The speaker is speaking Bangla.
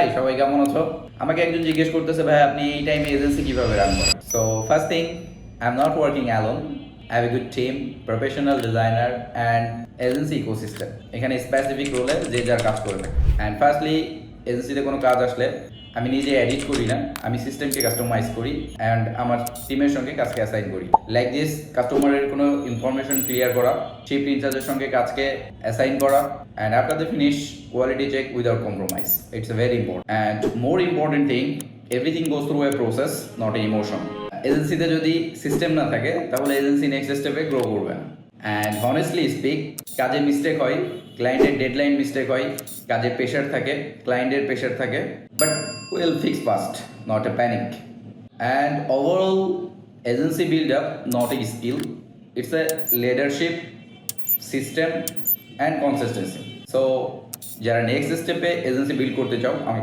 হাই, সবাই কেমন আছো? আমাকে একজন জিজ্ঞেস করতেছে, ভাই আপনি এই টাইমে এজেন্সি কিভাবে রান করেন? So first thing, I am not working alone. I have a good team, professional designer and agency ecosystem. এখানে স্পেসিফিক রোলে যে যার কাজ করে থাকে। অ্যান্ড ফার্স্টলি, এজেন্সিতে কোনো কাজ আসলে আমি নিজে এডিট করি না, আমি সিস্টেমকে কাস্টমাইজ করি অ্যান্ড আমার টিমের সঙ্গে কাজকে অ্যাসাইন করি। লাইক দিস, কাস্টমারের কোনো ইনফরমেশন ক্লিয়ার করা, চিফ ইনচার্জের সঙ্গে কাজকে অ্যাসাইন করা, and after the finish quality check without compromise. It's a very important and more important thing, everything goes through a process, not a emotion. এজেন্সিতে যদি সিস্টেম না থাকে তাহলে এজেন্সি নেক্সট স্টেপে গ্রো করবে না। অ্যান্ড হনেস্টলি স্পিক, কাজে মিস্টেক হয়, ক্লায়েন্টের ডেডলাইন মিস্টেক হয়, কাজে প্রেশার থাকে, ক্লায়েন্টের প্রেশার থাকে, but will fix fast, not a panic. And overall agency build up not a skill, it's a leadership, system and consistency. So যারা নেক্সট স্টেপে এজেন্সি বিল্ড করতে চাও,